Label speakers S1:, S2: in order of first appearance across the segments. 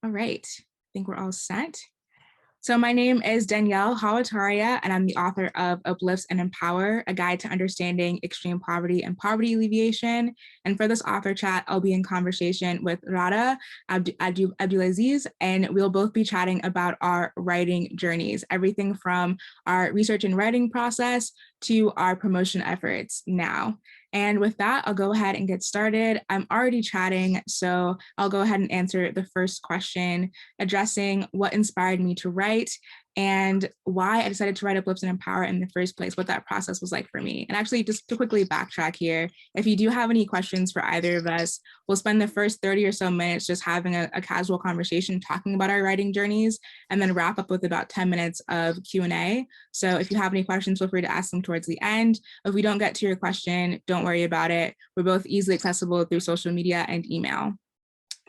S1: All right, I think we're all set. So my name is Danielle Tarigha, and I'm the author of Uplifts and Empower, a guide to understanding extreme poverty and poverty alleviation. And for this author chat, I'll be in conversation with Ghada Abdulaziz, and we'll both be chatting about our writing journeys, everything from our research and writing process to our promotion efforts now. And with that, I'll go ahead and get started. I'm already chatting, so I'll go ahead and answer the first question, addressing what inspired me to write and why I decided to write Uplift and Empower in the first place, what that process was like for me. And actually, just to quickly backtrack here, if you do have any questions for either of us, we'll spend the first 30 or so minutes just having a casual conversation, talking about our writing journeys, and then wrap up with about 10 minutes of Q&A. So if you have any questions, feel free to ask them towards the end. If we don't get to your question, don't worry about it. We're both easily accessible through social media and email.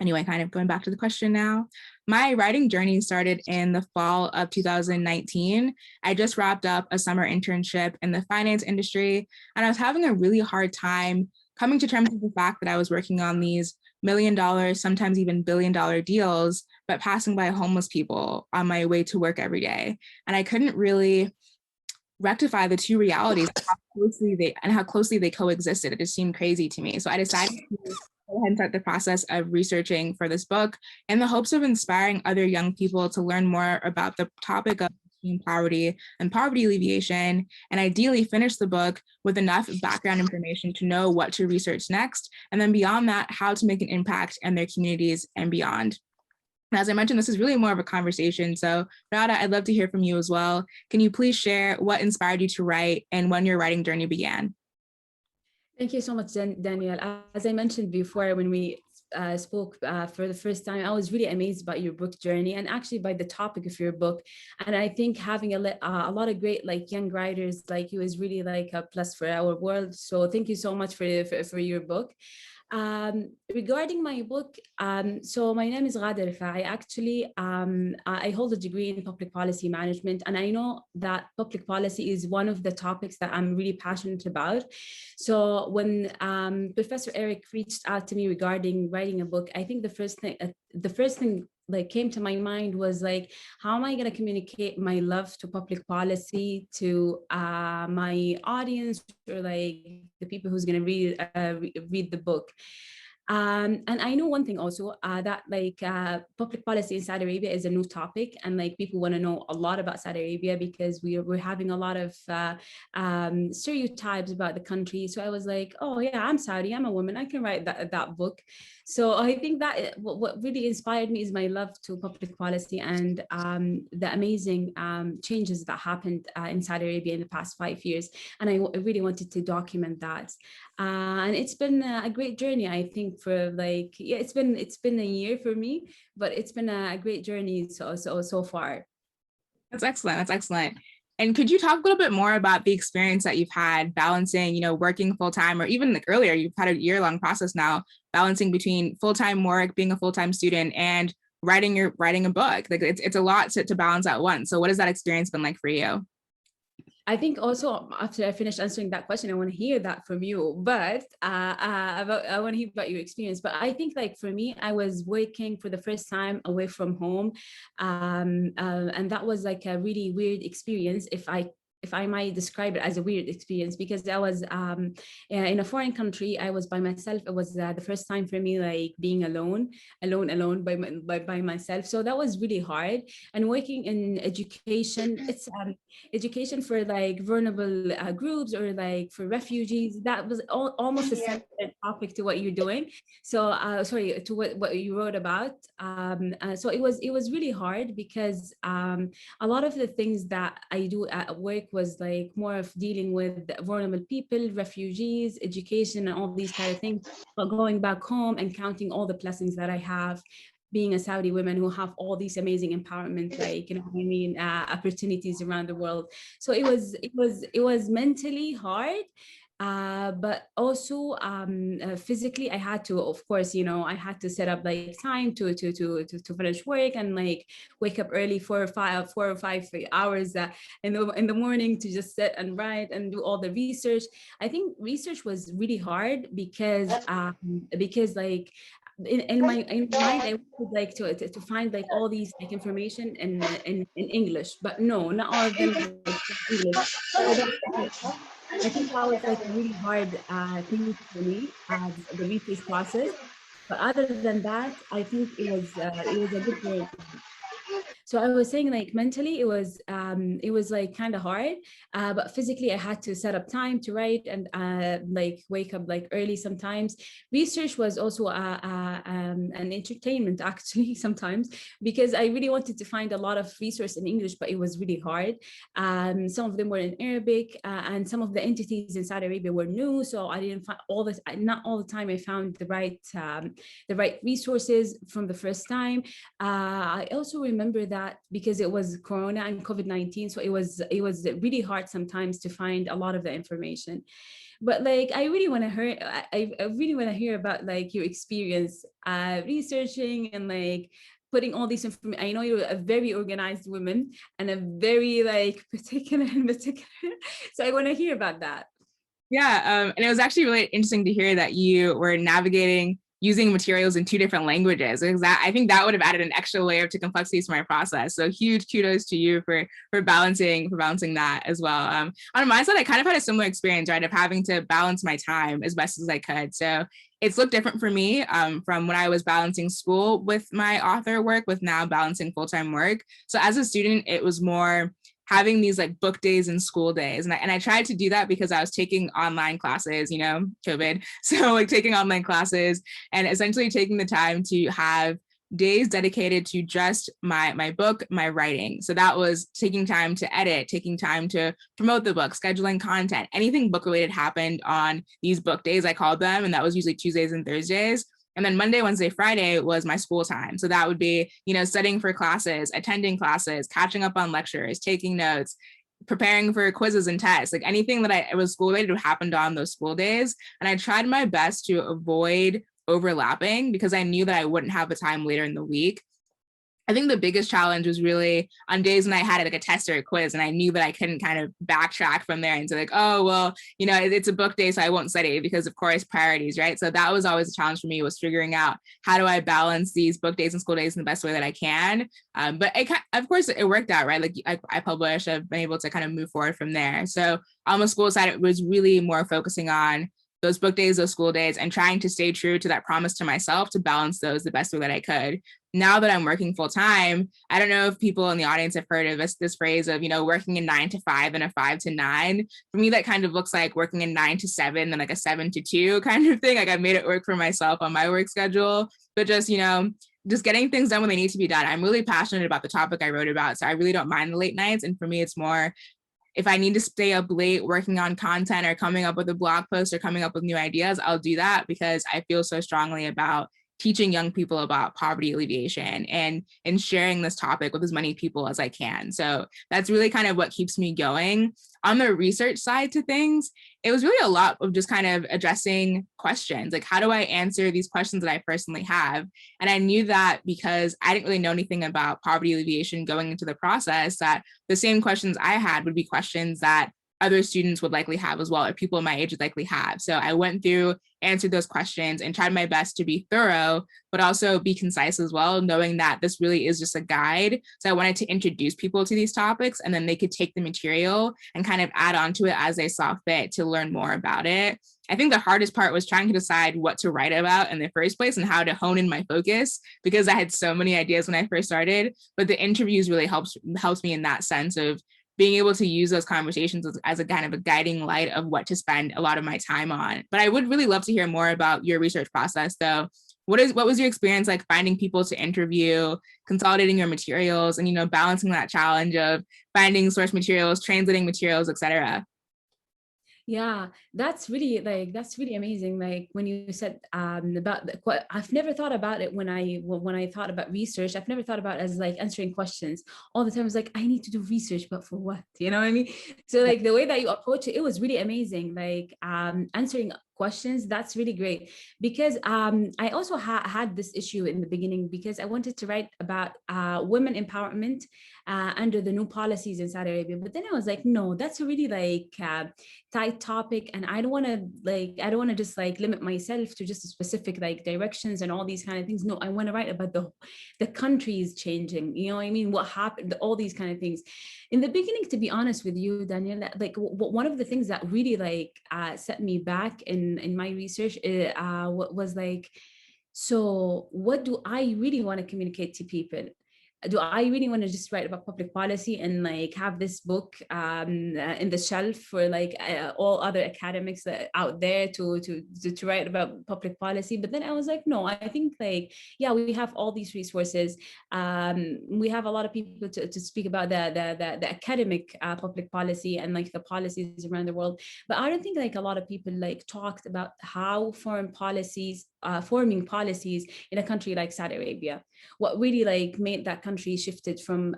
S1: Anyway, kind of going back to the question now, my writing journey started in the fall of 2019. I just wrapped up a summer internship in the finance industry, and I was having a really hard time coming to terms with the fact that I was working on these $1 million, sometimes even $1 billion deals, but passing by homeless people on my way to work every day. And I couldn't really rectify the two realities and how closely they coexisted. It just seemed crazy to me. So I decided to go ahead and start the process of researching for this book in the hopes of inspiring other young people to learn more about the topic of extreme poverty and poverty alleviation, and ideally finish the book with enough background information to know what to research next, and then beyond that, how to make an impact in their communities and beyond. And as I mentioned, this is really more of a conversation. So Ghada, I'd love to hear from you as well. Can you please share what inspired you to write and when your writing journey began?
S2: Thank you so much, Danielle. As I mentioned before, when we spoke for the first time, I was really amazed by your book journey and actually by the topic of your book. And I think having a lot of great young writers like you is really a plus for our world. So thank you so much for your book. Regarding my book, so my name is Ghada Alrefai. Actually, I hold a degree in public policy management, and I know that public policy is one of the topics that I'm really passionate about. So when Professor Eric reached out to me regarding writing a book, I think the first thing came to my mind was how am I going to communicate my love to public policy to my audience, or the people who's going to read the book. And I know one thing also, that public policy in Saudi Arabia is a new topic, and people want to know a lot about Saudi Arabia because we're having a lot of stereotypes about the country. So I was like, oh yeah, I'm Saudi, I'm a woman, I can write that book. So I think that what really inspired me is my love to public policy and the amazing changes that happened in Saudi Arabia in the past 5 years. And I really wanted to document that. And it's been a great journey, I think, for it's been a year for me, but it's been a great journey so far.
S1: That's excellent. That's excellent. And could you talk a little bit more about the experience that you've had balancing, working full time, or even earlier, you've had a year-long process now, balancing between full-time work, being a full-time student, and writing a book. It's a lot to balance at once. So what has that experience been like for you?
S2: I think also after I finish answering that question, I want to hear that from you, but I want to hear about your experience. But I think for me, I was working for the first time away from home. And that was a really weird experience, if I might describe it as a weird experience, because I was in a foreign country. I was by myself. It was the first time for me, being alone by myself. So that was really hard. And working in education, it's education for vulnerable groups, or for refugees. That was almost a separate topic to what you're doing. So sorry, to what you wrote about. So it was really hard because a lot of the things that I do at work was more of dealing with vulnerable people, refugees, education, and all these kind of things. But going back home and counting all the blessings that I have, being a Saudi woman who have all these amazing empowerment, opportunities around the world. So it was mentally hard. But also physically, I had to, of course, I had to set up time to finish work and wake up early for 4 or 5 hours in the morning to just sit and write and do all the research. I think research was really hard because in my mind, I would like to find like all these like information in English, but no, not all of them like in English. So I think that was like a really hard thing for me, the research process. But other than that, I think it was a good journey. So I was saying like mentally it was like kind of hard, but physically I had to set up time to write and like wake up like early sometimes. Research was also an entertainment actually sometimes, because I really wanted to find a lot of resource in English, but it was really hard. Some of them were in Arabic, and some of the entities in Saudi Arabia were new, so I didn't find all this. Not all the time I found the right resources from the first time. I also remember that because it was Corona and COVID-19, so it was really hard sometimes to find a lot of the information. But like I really want to hear, I really want to hear about like your experience researching and like putting all these information. I know you're a very organized woman and a very like particular and particular. So I want to hear about that.
S1: Yeah, and it was actually really interesting to hear that you were navigating using materials in 2 different languages, because that, I think that would have added an extra layer to complexity to my process. So huge kudos to you for balancing that as well. On my side, I kind of had a similar experience, right, of having to balance my time as best as I could. So it's looked different for me from when I was balancing school with my author work with now balancing full-time work. So as a student, it was more having these like book days and school days. And I tried to do that because I was taking online classes, COVID. So like taking online classes and essentially taking the time to have days dedicated to just my book, my writing. So that was taking time to edit, taking time to promote the book, scheduling content, anything book related happened on these book days, I called them. And that was usually Tuesdays and Thursdays. And then Monday, Wednesday, Friday was my school time. So that would be, studying for classes, attending classes, catching up on lectures, taking notes, preparing for quizzes and tests, like anything that I was school related happened on those school days. And I tried my best to avoid overlapping because I knew that I wouldn't have the time later in the week. I think the biggest challenge was really on days when I had like a test or a quiz and I knew that I couldn't kind of backtrack from there and say like, oh, well, it's a book day, so I won't study because of course priorities, right? So that was always a challenge for me, was figuring out how do I balance these book days and school days in the best way that I can. But of course it worked out, right? Like I published, I've been able to kind of move forward from there. So on the school side, it was really more focusing on those book days, those school days, and trying to stay true to that promise to myself to balance those the best way that I could. Now that I'm working full time, I don't know if people in the audience have heard of this phrase of, working in 9 to 5 and a 5 to 9. For me, that kind of looks like working in 9 to 7 and like a 7 to 2 kind of thing. Like I've made it work for myself on my work schedule, but just getting things done when they need to be done. I'm really passionate about the topic I wrote about, so I really don't mind the late nights. And for me, it's more, if I need to stay up late working on content or coming up with a blog post or coming up with new ideas, I'll do that because I feel so strongly about teaching young people about poverty alleviation and sharing this topic with as many people as I can. So that's really kind of what keeps me going. On the research side to things, it was really a lot of just kind of addressing questions, like how do I answer these questions that I personally have? And I knew that because I didn't really know anything about poverty alleviation going into the process, that the same questions I had would be questions that other students would likely have as well, or people my age would likely have. So I went through, answered those questions and tried my best to be thorough, but also be concise as well, knowing that this really is just a guide. So I wanted to introduce people to these topics and then they could take the material and kind of add on to it as they saw fit to learn more about it. I think the hardest part was trying to decide what to write about in the first place and how to hone in my focus, because I had so many ideas when I first started, but the interviews really helps me in that sense of being able to use those conversations as a kind of a guiding light of what to spend a lot of my time on. But I would really love to hear more about your research process though. What was your experience like finding people to interview, consolidating your materials, and balancing that challenge of finding source materials, translating materials, etc.?
S2: Yeah, that's really amazing. Like when you said about I've never thought about it when I thought about research. I've never thought about it as like answering questions all the time. It's like I need to do research, but for what? You know what I mean? So like the way that you approach it, it was really amazing. Like answering questions, that's really great. Because I also had this issue in the beginning, because I wanted to write about women empowerment under the new policies in Saudi Arabia. But then I was like, no, that's a really like tight topic, and I don't want to just like limit myself to just a specific like directions and all these kind of things. No, I want to write about the countries changing, you know what I mean, what happened, all these kind of things. In the beginning, to be honest with you, Danielle, like one of the things that really like set me back in my research was like, so what do I really want to communicate to people? Do I really want to just write about public policy and like have this book in the shelf for like all other academics out there to write about public policy? But then I was like, no, I think like, yeah, we have all these resources. We have a lot of people to speak about the academic public policy and like the policies around the world. But I don't think like a lot of people like talked about how foreign policies, forming policies in a country like Saudi Arabia, what really like made that country shifted from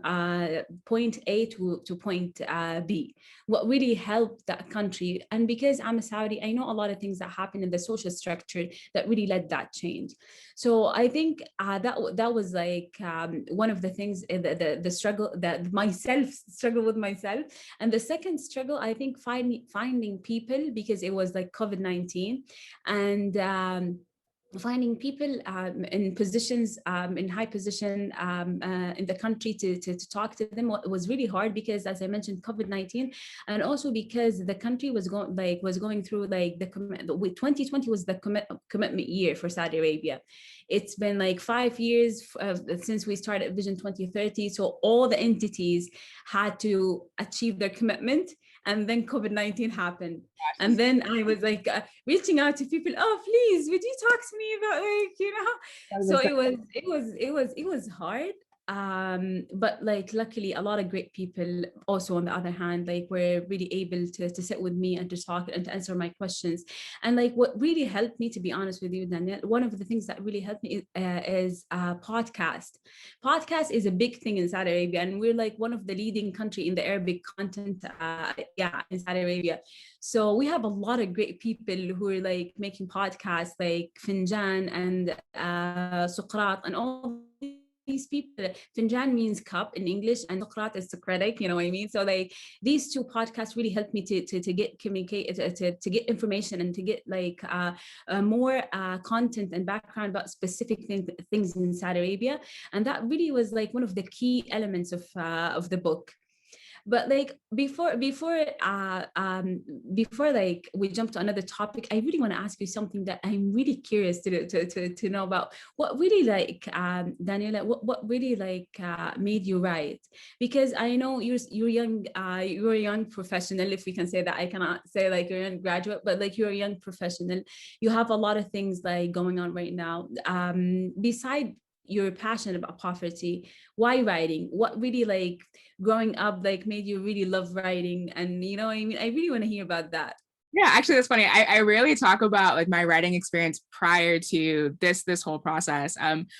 S2: point A to point B, what really helped that country. And because I'm a Saudi, I know a lot of things that happen in the social structure that really led that change. So I think that was like one of the things, the struggle that myself struggle with myself. And the second struggle, I think finding people, because it was like COVID-19, and finding people in positions, in high position in the country to talk to them was really hard, because as I mentioned, COVID-19, and also because the country was going through like 2020 was the commitment year for Saudi Arabia. It's been like 5 years since we started Vision 2030, so all the entities had to achieve their commitment, and then COVID-19 happened. And then I was like reaching out to people, oh, please, would you talk to me about like, you know? So it was hard. But like luckily a lot of great people also on the other hand like were really able to sit with me and to talk and to answer my questions. And like what really helped me, to be honest with you, Danielle, one of the things that really helped me is podcast is a big thing in Saudi Arabia, and we're like one of the leading country in the Arabic content in Saudi Arabia. So we have a lot of great people who are like making podcasts, like Finjan and Sukrat and all these people. Finjan means cup in English, and Sukrat is Socratic, you know what I mean? So like these two podcasts really helped me to get communicate, to get information and to get like more content and background about specific things in Saudi Arabia. And that really was like one of the key elements of the book. But like before like we jump to another topic, I really want to ask you something that I'm really curious to know about. What really like Daniela, what really like made you write? Because I know you're young, you're a young professional, if we can say that. I cannot say like you're a young graduate, but like you're a young professional. You have a lot of things like going on right now. Beside you're passionate about poverty, why writing? What really like growing up like made you really love writing? And you know what I mean, I really want to hear about that.
S1: Yeah, actually, that's funny. I rarely talk about like my writing experience prior to this whole process.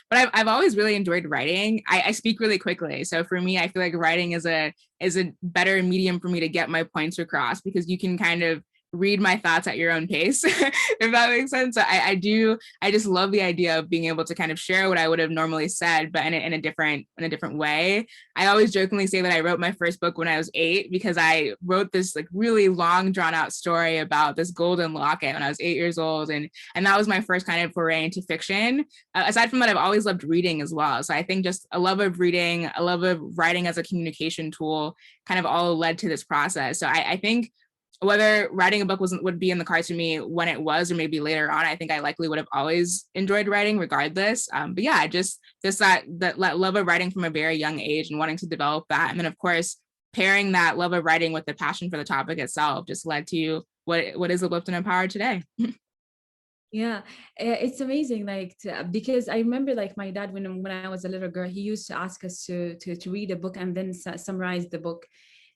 S1: But I've always really enjoyed writing. I speak really quickly, so for me, I feel like writing is a better medium for me to get my points across, because you can kind of read my thoughts at your own pace, if that makes sense. So I just love the idea of being able to kind of share what I would have normally said, but in a different way. I always jokingly say that I wrote my first book when I was 8, because I wrote this like really long drawn out story about this golden locket when I was 8 years old. And that was my first kind of foray into fiction. Aside from that, I've always loved reading as well. So I think just a love of reading, a love of writing as a communication tool kind of all led to this process. So I think whether writing a book would be in the cards for me when it was, or maybe later on, I think I likely would have always enjoyed writing regardless. But yeah, just that love of writing from a very young age and wanting to develop that. And then of course, pairing that love of writing with the passion for the topic itself just led to what is Uplift and Empowered today.
S2: Yeah, it's amazing. Like because I remember like my dad when I was a little girl, he used to ask us to read a book and then summarize the book.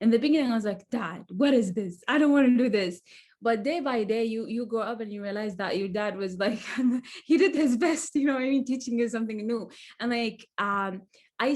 S2: In the beginning, I was like, Dad, what is this? I don't want to do this. But day by day, you grow up and you realize that your dad was like, he did his best, you know what I mean, teaching you something new. And like, I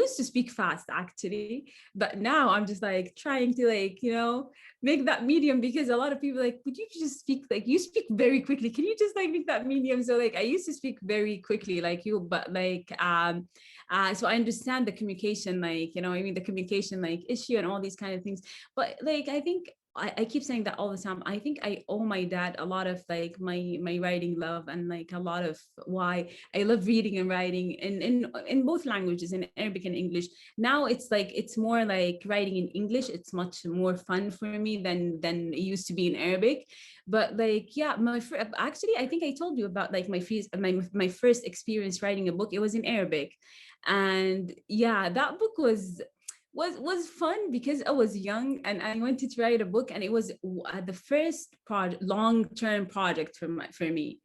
S2: used to speak fast actually, but now I'm just like trying to like, you know, make that medium, because a lot of people like, would you just speak, like you speak very quickly, can you just like make that medium? So like I used to speak very quickly like you, but like so I understand the communication, like, you know, I mean, the communication like issue and all these kind of things. But like I think I keep saying that all the time. I think I owe my dad a lot of like my writing love, and like a lot of why I love reading and writing in both languages, in Arabic and English. Now it's like it's more like writing in English. It's much more fun for me than it used to be in Arabic. But like yeah, actually I think I told you about like my first experience writing a book. It was in Arabic, and yeah, that book was fun because I was young and I wanted to write a book, and it was the first long-term project for me.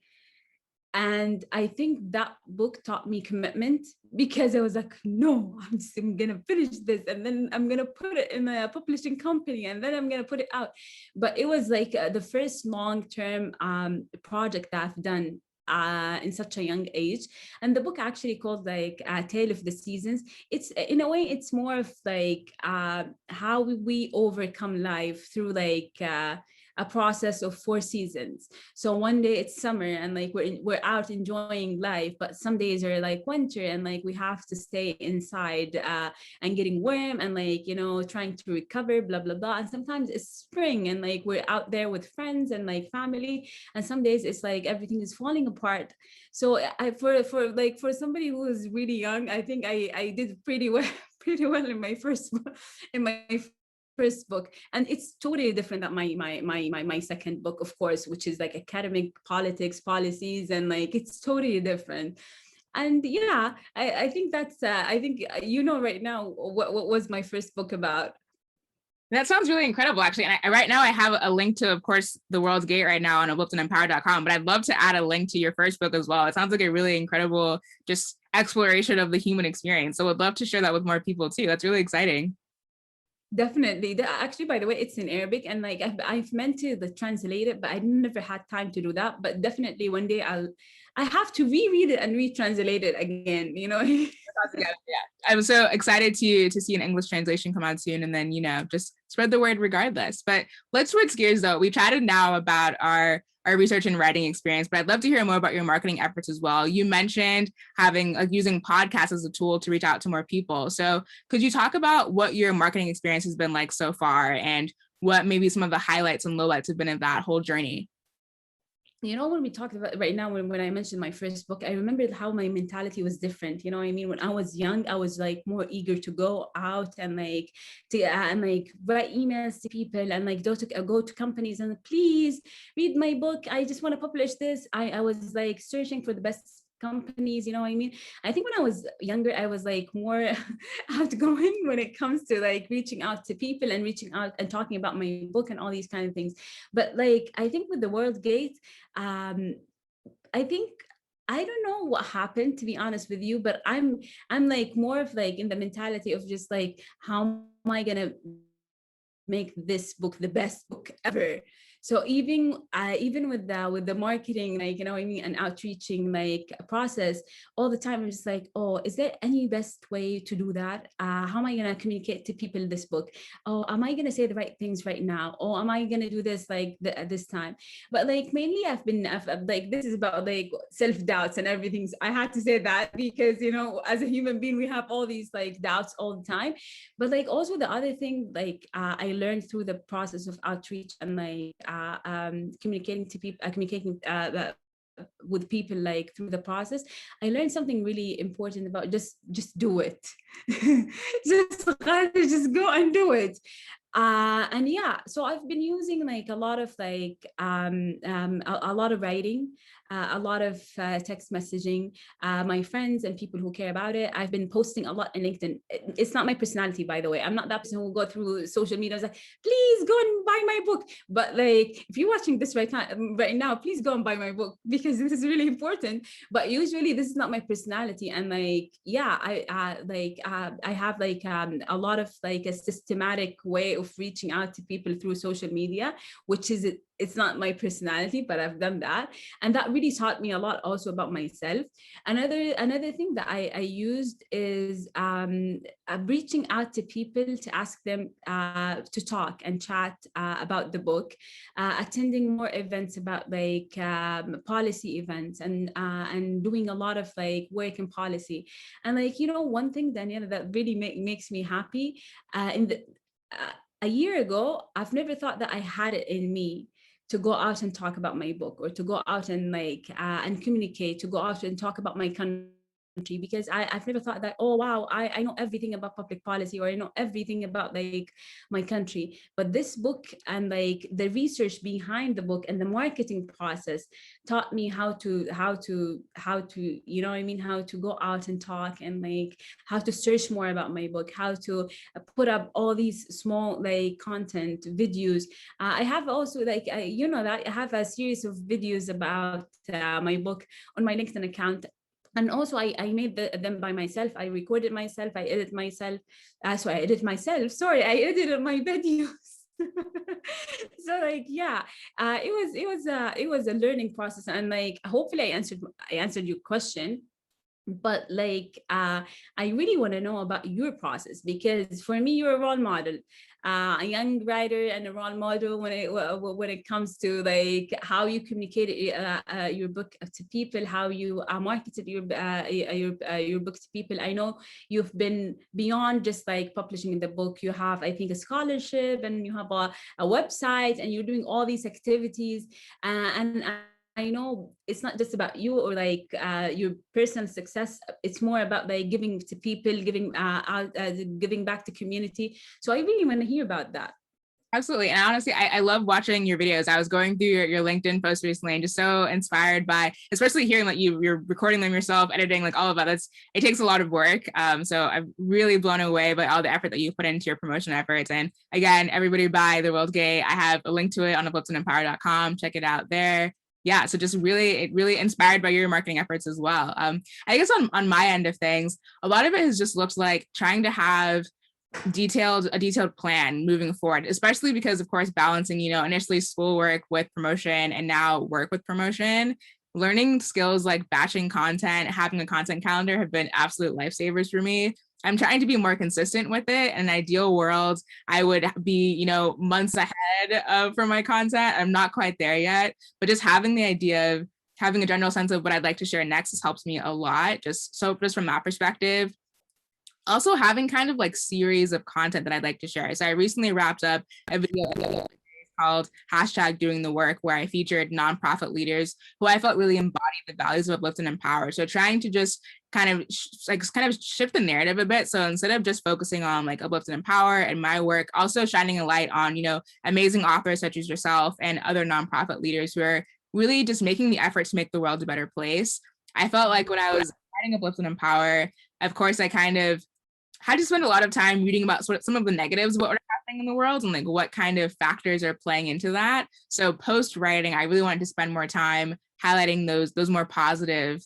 S2: And I think that book taught me commitment, because I was like, no, I'm gonna finish this, and then I'm gonna put it in a publishing company, and then I'm gonna put it out. But it was like the first long-term project that I've done in such a young age. And the book actually called like Tale of the Seasons. It's in a way it's more of like how we overcome life through like a process of 4 seasons. So one day it's summer and like we're out enjoying life, but some days are like winter and like we have to stay inside and getting warm and like, you know, trying to recover, blah blah blah. And sometimes it's spring and like we're out there with friends and like family, and some days it's like everything is falling apart. So I for somebody who is really young, I think I did pretty well pretty well in my first book. And it's totally different than my second book, of course, which is like academic politics policies, and like it's totally different. And yeah, I think that's I think you know right now what was my first book about.
S1: That sounds really incredible, actually. And right now I have a link to, of course, The World's Gate right now on upliftempower.com, but I'd love to add a link to your first book as well. It sounds like a really incredible just exploration of the human experience. So I'd love to share that with more people too. That's really exciting.
S2: Definitely. Actually, by the way, it's in Arabic, and like I've meant to translate it, but I never had time to do that. But definitely one day I have to reread it and retranslate it again, you know.
S1: Yeah, I'm so excited to see an English translation come out soon, and then just spread the word regardless. But let's switch gears though. We chatted now about our research and writing experience, but I'd love to hear more about your marketing efforts as well. You mentioned having using podcasts as a tool to reach out to more people. So could you talk about what your marketing experience has been like so far, and what maybe some of the highlights and lowlights have been of that whole journey?
S2: You know, when we talked about right now, when I mentioned my first book, I remembered how my mentality was different. You know what I mean? When I was young, I was like more eager to go out and like to and like write emails to people and like go to companies and please read my book. I just want to publish this. I was like searching for the best companies, you know what I mean? I think when I was younger, I was like more outgoing when it comes to like reaching out to people and reaching out and talking about my book and all these kind of things. But like I think with the World Gate, I think I don't know what happened, to be honest with you, but I'm like more of like in the mentality of just like how am I gonna make this book the best book ever. So even with the marketing, like, you know what I mean, and outreaching like process, all the time I'm just like, oh, is there any best way to do that? How am I gonna communicate to people this book? Oh, am I gonna say the right things right now? Or am I gonna do this like at this time? But like mainly I've like this is about like self-doubts and everything. So I had to say that because, you know, as a human being, we have all these like doubts all the time. But like also the other thing, like I learned through the process of outreach and like communicating to people, communicating with people like through the process, I learned something really important about just do it. just go and do it. And yeah, so I've been using like a lot of like a lot of writing, a lot of text messaging, my friends and people who care about it. I've been posting a lot on LinkedIn. It's not my personality, by the way. I'm not that person who will go through social media and like, please go and buy my book. But like, if you're watching this right now, please go and buy my book because this is really important. But usually this is not my personality. And like, yeah, I have like a lot of like a systematic way of reaching out to people through social media, which is it's not my personality, but I've done that. And that really taught me a lot also about myself. Another thing that I used is reaching out to people to ask them to talk and chat about the book, attending more events about like policy events, and doing a lot of like work in policy. And like, you know, one thing, Danielle, that really makes me happy, in the a year ago, I've never thought that I had it in me to go out and talk about my book, or to go out and like and communicate, to go out and talk about my country, because I've never thought that, oh wow, I know everything about public policy, or I know everything about like my country. But this book and like the research behind the book and the marketing process taught me how to you know what I mean, how to go out and talk, and like how to search more about my book, how to put up all these small like content videos. I have also like you know that I have a series of videos about my book on my LinkedIn account. And also I made them by myself. I recorded myself, I edit myself. I edit myself, sorry, I edited my videos. So like, yeah, it was a learning process. And like, hopefully I answered your question. But like I really want to know about your process, because for me you're a role model, a young writer and a role model when it comes to like how you communicate your book to people, how you marketed your book to people. I know you've been beyond just like publishing the book. You have, I think, a scholarship, and you have a website, and you're doing all these activities, and I know it's not just about you or like your personal success. It's more about like giving to people, giving back to community. So I really want to hear about that.
S1: Absolutely. And honestly, I love watching your videos. I was going through your LinkedIn post recently and just so inspired by, especially hearing that you're recording them yourself, editing, like all of that. It takes a lot of work. So I'm really blown away by all the effort that you put into your promotion efforts. And again, everybody buy The World Gay. I have a link to it on upliftandempower.com. Check it out there. Yeah, so just really inspired by your marketing efforts as well. I guess on my end of things, a lot of it has just looked like trying to have a detailed plan moving forward, especially because of course balancing, initially schoolwork with promotion and now work with promotion. Learning skills like batching content, having a content calendar have been absolute lifesavers for me. I'm trying to be more consistent with it. In an ideal world, I would be, months ahead for my content. I'm not quite there yet, but just having the idea of having a general sense of what I'd like to share next helps me a lot. Just from that perspective. Also having kind of like series of content that I'd like to share. So I recently wrapped up a video called #doing the work, where I featured nonprofit leaders who I felt really embodied the values of uplift and empower. So trying to just kind of shift the narrative a bit. So instead of just focusing on like uplift and empower and my work, also shining a light on, amazing authors such as yourself and other nonprofit leaders who are really just making the effort to make the world a better place. I felt like when I was writing uplift and empower, of course, I kind of had to spend a lot of time reading about some of the negatives of what were happening in the world and like what kind of factors are playing into that. So post writing, I really wanted to spend more time highlighting those more positive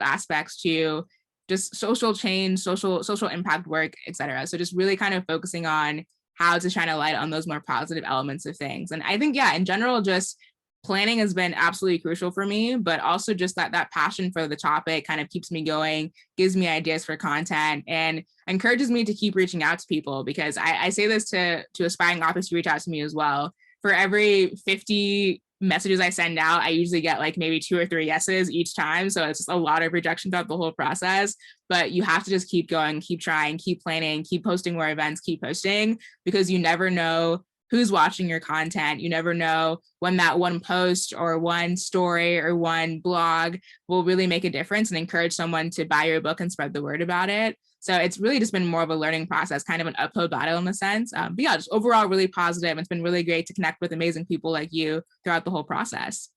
S1: aspects to just social change, social impact work, etc. So just really kind of focusing on how to shine a light on those more positive elements of things. And I think, yeah, in general, just planning has been absolutely crucial for me, but also just that passion for the topic kind of keeps me going, gives me ideas for content, and encourages me to keep reaching out to people, because I say this to aspiring authors to reach out to me as well. For every 50 messages I send out, I usually get like maybe 2 or 3 yeses each time. So it's just a lot of rejection throughout the whole process. But you have to just keep going, keep trying, keep planning, keep posting more events, keep posting, because you never know who's watching your content. You never know when that one post or one story or one blog will really make a difference and encourage someone to buy your book and spread the word about it. So it's really just been more of a learning process, kind of an uphill battle in a sense. But yeah, just overall really positive. It's been really great to connect with amazing people like you throughout the whole process.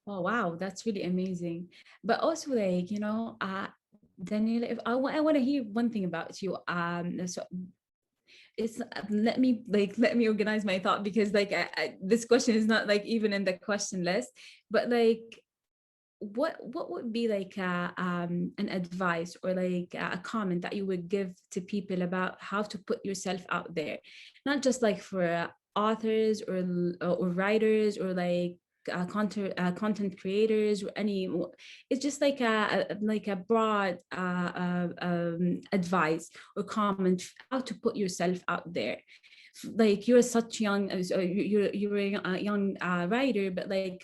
S2: Oh, wow, that's really amazing. But also like, Danielle, if I want to hear one thing about you. So it's let me organize my thought, because like this question is not like even in the question list. But like, what would be like an advice or like a comment that you would give to people about how to put yourself out there, not just like for authors or writers or like content creators or any, it's just like a broad advice or comment how to put yourself out there. Like you're such young, you're a young writer, but like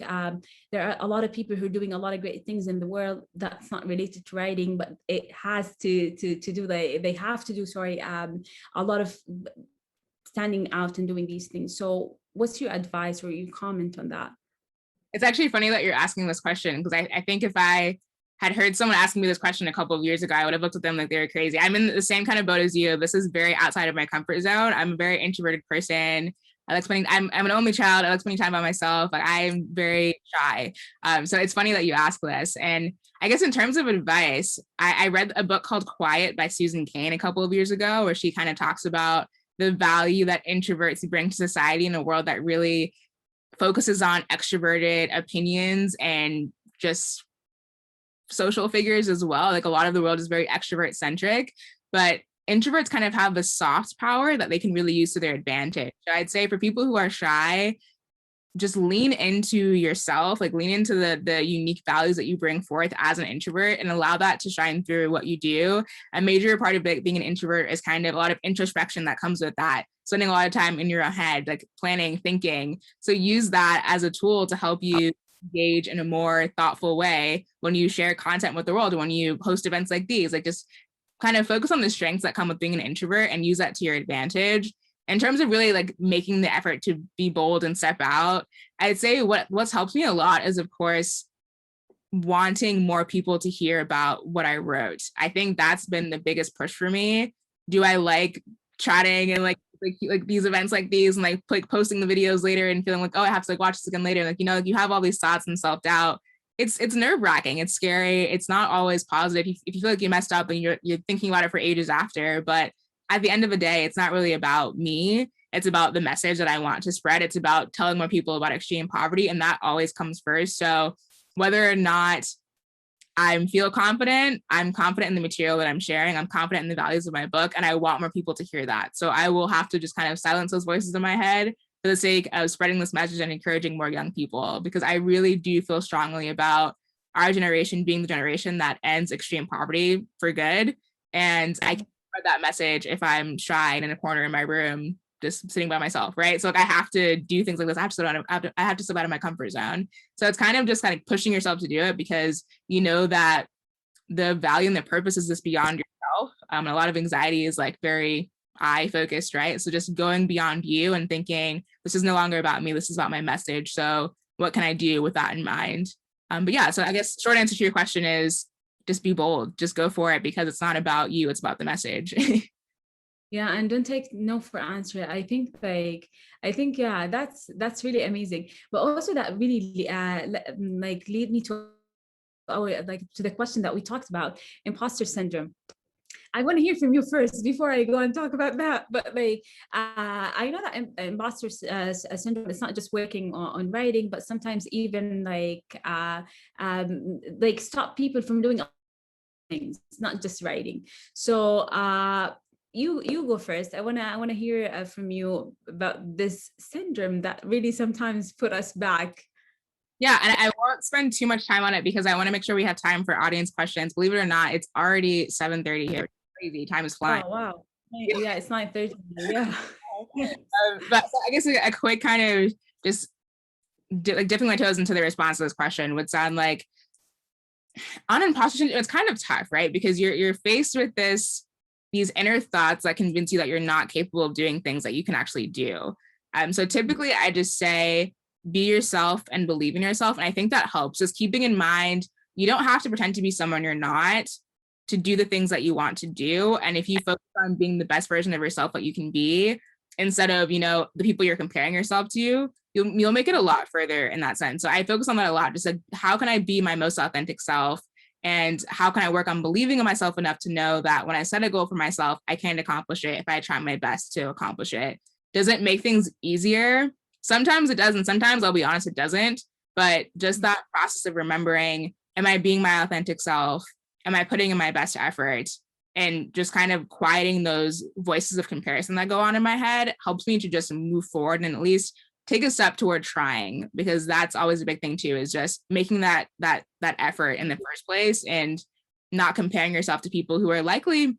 S2: there are a lot of people who are doing a lot of great things in the world that's not related to writing, but it has to do, like they have to do, sorry, a lot of standing out and doing these things. So what's your advice or your comment on that?
S1: It's actually funny that you're asking this question, because I think if I had heard someone asking me this question a couple of years ago, I would have looked at them like they were crazy. I'm in the same kind of boat as you. This is very outside of my comfort zone. I'm a very introverted person. I like spending, I'm an only child. I like spending time by myself. Like I'm very shy. So it's funny that you ask this. And I guess in terms of advice, I read a book called Quiet by Susan Cain a couple of years ago, where she kind of talks about the value that introverts bring to society in a world that really focuses on extroverted opinions and just social figures as well. Like a lot of the world is very extrovert centric, but introverts kind of have a soft power that they can really use to their advantage. So I'd say for people who are shy, just lean into yourself, like lean into the unique values that you bring forth as an introvert and allow that to shine through what you do. A major part of being an introvert is kind of a lot of introspection that comes with that, spending a lot of time in your own head, like planning, thinking. So use that as a tool to help you engage in a more thoughtful way when you share content with the world, when you host events like these. Like just kind of focus on the strengths that come with being an introvert and use that to your advantage. In terms of really like making the effort to be bold and step out, I'd say what's helped me a lot is, of course, wanting more people to hear about what I wrote. I think that's been the biggest push for me. Do I like chatting and like these events like these and like posting the videos later and feeling like, oh, I have to like watch this again later? Like, you know, like you have all these thoughts and self-doubt. It's nerve-wracking. It's scary. It's not always positive. If you feel like you messed up and you're thinking about it for ages after, but at the end of the day, it's not really about me. It's about the message that I want to spread. It's about telling more people about extreme poverty, and that always comes first. So whether or not I feel confident, I'm confident in the material that I'm sharing. I'm confident in the values of my book, and I want more people to hear that. So I will have to just kind of silence those voices in my head for the sake of spreading this message and encouraging more young people, because I really do feel strongly about our generation being the generation that ends extreme poverty for good. And I can't spread that message if I'm shy and in a corner in my room just sitting by myself, right? So like I have to do things like this. I have to step out of my comfort zone. So it's kind of just kind of pushing yourself to do it, because you know that the value and the purpose is just beyond yourself. And a lot of anxiety is like very I focused, right? So just going beyond you and thinking, this is no longer about me. This is about my message. So what can I do with that in mind? But yeah, so I guess short answer to your question is just be bold, just go for it, because it's not about you, it's about the message.
S2: Yeah, and don't take no for answer. I think yeah, that's really amazing. But also that really like lead me to our, like to the question that we talked about, imposter syndrome. I want to hear from you first before I go and talk about that. But like, I know that imposter syndrome is not just working on writing, but sometimes even like stop people from doing things. It's not just writing. So you go first. I wanna hear from you about this syndrome that really sometimes put us back.
S1: Yeah, and I won't spend too much time on it because I want to make sure we have time for audience questions. Believe it or not, it's already 7:30 here. It's crazy, time is flying.
S2: Oh wow. Yeah, it's 9:30. Yeah.
S1: But so I guess a quick kind of just like dipping my toes into the response to this question would sound like, on imposter syndrome, it's kind of tough, right? Because you're faced with these inner thoughts that convince you that you're not capable of doing things that you can actually do. So typically I just say, be yourself and believe in yourself. And I think that helps, just keeping in mind, you don't have to pretend to be someone you're not to do the things that you want to do. And if you focus on being the best version of yourself that you can be, instead of, you know, the people you're comparing yourself to, you'll make it a lot further in that sense. So I focus on that a lot. Just like, how can I be my most authentic self? And how can I work on believing in myself enough to know that when I set a goal for myself, I can accomplish it if I try my best to accomplish it. Does it make things easier? Sometimes it does, and sometimes, I'll be honest, it doesn't. But just that process of remembering, am I being my authentic self? Am I putting in my best effort? and just kind of quieting those voices of comparison that go on in my head helps me to just move forward and at least take a step toward trying, because that's always a big thing too, is just making that effort in the first place and not comparing yourself to people who are likely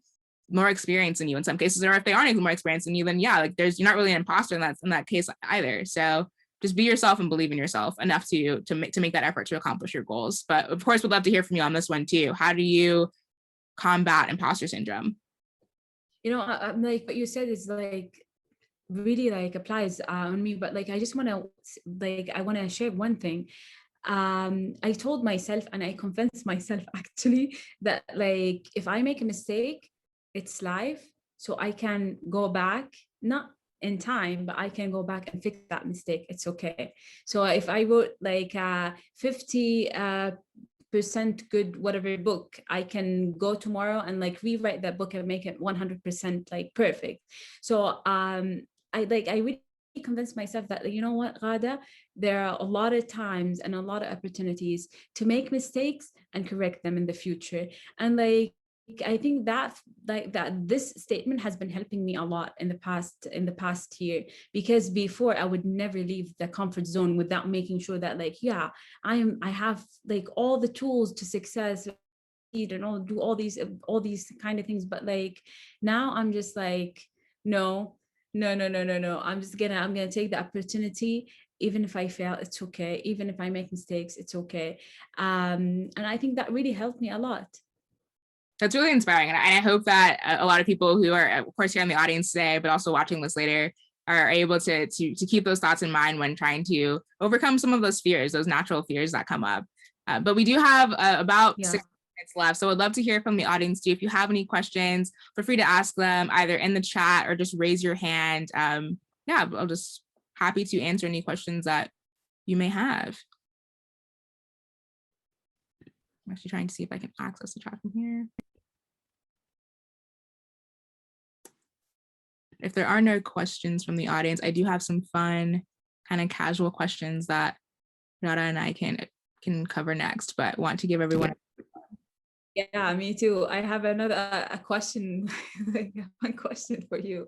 S1: more experienced than you in some cases, or if they aren't more experienced than you, then yeah, like you're not really an imposter in that case either. So just be yourself and believe in yourself enough to make that effort to accomplish your goals. But of course, we'd love to hear from you on this one too. How do you combat imposter syndrome?
S2: I'm like, what you said is like really like applies on me, but like I just want to I want to share one thing. I told myself and I convinced myself actually that like if I make a mistake, it's life, so I can go back, not in time, but I can go back and fix that mistake. It's okay. So if I wrote like 50 percent good whatever book, I can go tomorrow and like rewrite that book and make it 100% like perfect. So I really convinced myself that, you know what, Ghada, there are a lot of times and a lot of opportunities to make mistakes and correct them in the future. And like I think that this statement has been helping me a lot in the past year, because before I would never leave the comfort zone without making sure that like, yeah, I have like all the tools to success and do all these kind of things. But like now I'm just like, no, no. I'm gonna take the opportunity. Even if I fail, it's okay. Even if I make mistakes, it's okay. And I think that really helped me a lot.
S1: That's really inspiring. And I hope that a lot of people who are, of course, here in the audience today, but also watching this later, are able to keep those thoughts in mind when trying to overcome some of those fears, those natural fears that come up. But we do have about 6 minutes left. So I'd love to hear from the audience too. If you have any questions, feel free to ask them either in the chat or just raise your hand. Yeah, I'll just happy to answer any questions that you may have. I'm actually trying to see if I can access the chat from here. If there are no questions from the audience, I do have some fun kind of casual questions that Ghada and I can cover next, but want to give everyone.
S2: Yeah, me too. I have a question, one question for you.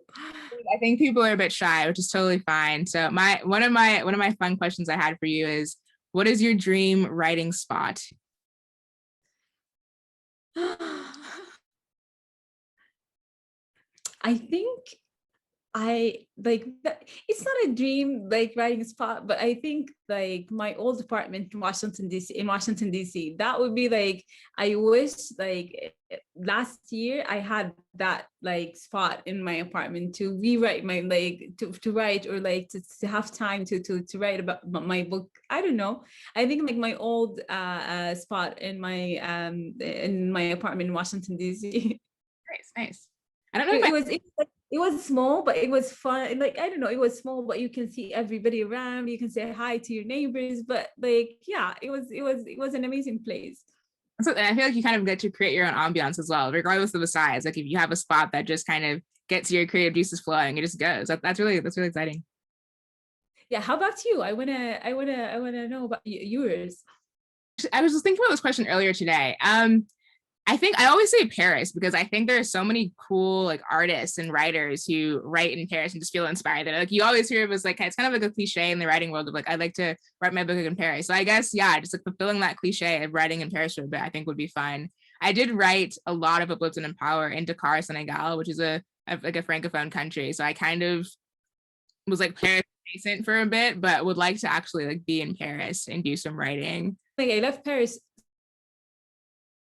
S1: I think people are a bit shy, which is totally fine. So one of my fun questions I had for you is, what is your dream writing spot?
S2: I think I like that. It's not a dream like writing spot, but I think like my old apartment in Washington DC, that would be like, I wish like last year I had that like spot in my apartment to rewrite my like to write, or like to have time to write about my book. I don't know. I think like my old spot in my apartment in Washington DC.
S1: Nice. I don't know
S2: It was small, but it was fun. Like, I don't know, it was small, but you can see everybody around. You can say hi to your neighbors. But like, yeah, it was an amazing place.
S1: So I feel like you kind of get to create your own ambiance as well, regardless of the size. Like if you have a spot that just kind of gets your creative juices flowing, it just goes. That's really exciting.
S2: Yeah. How about you? I wanna know about yours.
S1: I was just thinking about this question earlier today. I think I always say Paris because I think there are so many cool like artists and writers who write in Paris and just feel inspired. That like you always hear of as like, it's kind of like a cliche in the writing world of like, I'd like to write my book in Paris. So I guess, yeah, just like fulfilling that cliche of writing in Paris for a bit, I think would be fun. I did write a lot of Uplift and Empower in Dakar, Senegal, which is like a francophone country. So I kind of was like Paris adjacent for a bit, but would like to actually like be in Paris and do some writing.
S2: Like I left Paris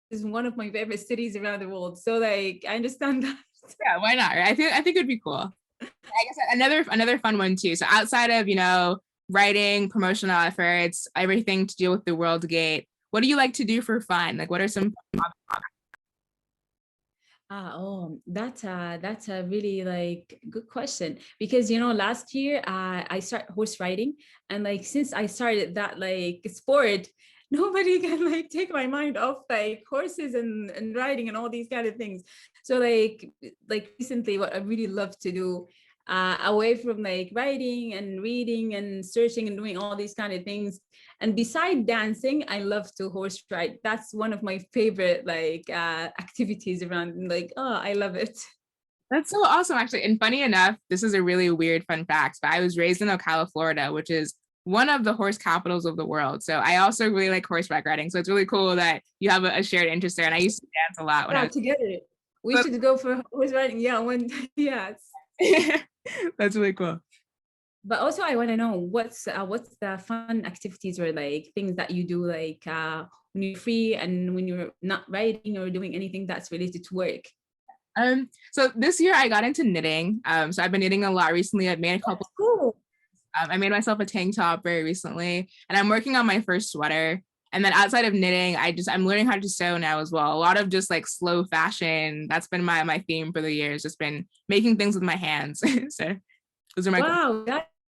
S2: is one of my favorite cities around the world. So like I understand that.
S1: Yeah, why not? Right? I think it'd be cool. I guess another fun one too. So outside of writing, promotional efforts, everything to do with the World Gate, what do you like to do for fun? Like what are some
S2: That's a really like good question, because last year I started horse riding, and like since I started that like sport, nobody can like take my mind off like horses and riding and all these kind of things. So like recently what I really love to do away from like writing and reading and searching and doing all these kind of things. And beside dancing, I love to horse ride. That's one of my favorite like activities around. Like, oh, I love it.
S1: That's so awesome, actually. And funny enough, this is a really weird fun fact, but I was raised in Ocala, Florida, which is one of the horse capitals of the world. So I also really like horseback riding. So it's really cool that you have a shared interest there. And I used to dance a lot when I
S2: Yeah,
S1: was.
S2: together. We
S1: So
S2: should go for horse riding. Yeah, when yes.
S1: that's really cool.
S2: But also, I want to know what's the fun activities or like things that you do like when you're free and when you're not writing or doing anything that's related to work.
S1: So this year I got into knitting. So I've been knitting a lot recently. I've made a couple.
S2: Cool.
S1: I made myself a tank top very recently, and I'm working on my first sweater. And then outside of knitting, I'm learning how to sew now as well. A lot of just like slow fashion. That's been my theme for the years. Just been making things with my hands. So those are my
S2: Wow,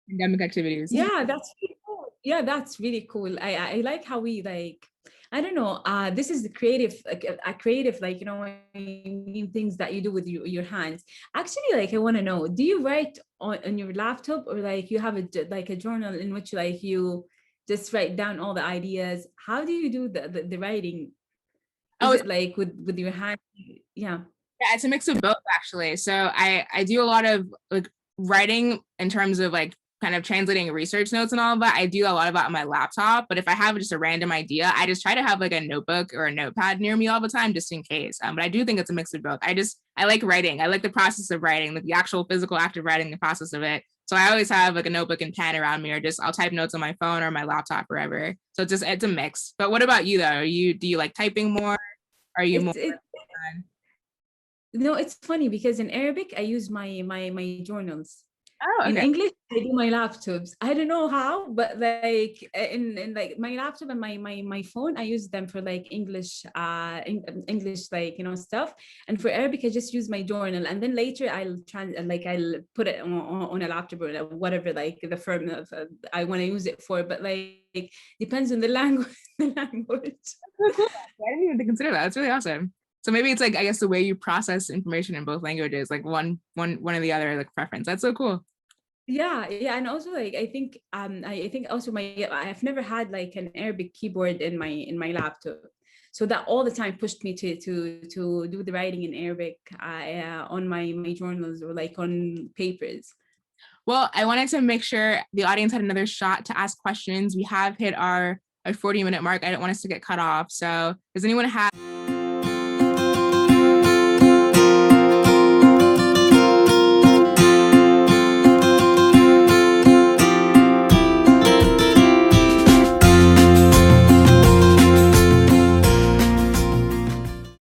S1: pandemic activities.
S2: yeah, that's really cool. Yeah, that's really cool. I like how we like, I don't know, this is the creative, like a creative, like, you know, things that you do with your hands. Actually, like, I want to know, do you write on your laptop or like you have like a journal in which like you just write down all the ideas? How do you do the writing?
S1: Oh,
S2: Is it like with your hand? Yeah.
S1: yeah, it's a mix of both actually. So I do a lot of like writing in terms of like kind of translating research notes and all of that. I do a lot of that on my laptop, but if I have just a random idea, I just try to have like a notebook or a notepad near me all the time just in case. But I do think it's a mix of both. I like writing. I like the process of writing, like the actual physical act of writing, the process of it. So I always have like a notebook and pen around me, or just I'll type notes on my phone or my laptop, wherever. So it's a mix. But what about you though? Do you like typing more? Are you more?
S2: It's no, it's funny because in Arabic I use my journals.
S1: Oh,
S2: In
S1: okay.
S2: English, I do my laptops. I don't know how, but like in like my laptop and my phone, I use them for like English English like, you know, stuff. And for Arabic, I just use my journal. And then later I'll put it on a laptop or whatever like the firm of I want to use it for. But like depends on the language. The language.
S1: So cool. I didn't even consider that. That's really awesome. So maybe it's like I guess the way you process information in both languages, like one or the other, like preference. That's so cool.
S2: Yeah, and also like I think also I've never had like an Arabic keyboard in my laptop, so that all the time pushed me to do the writing in Arabic on my journals or like on papers.
S1: Well, I wanted to make sure the audience had another shot to ask questions. We have hit our 40-minute mark. I don't want us to get cut off. So does anyone have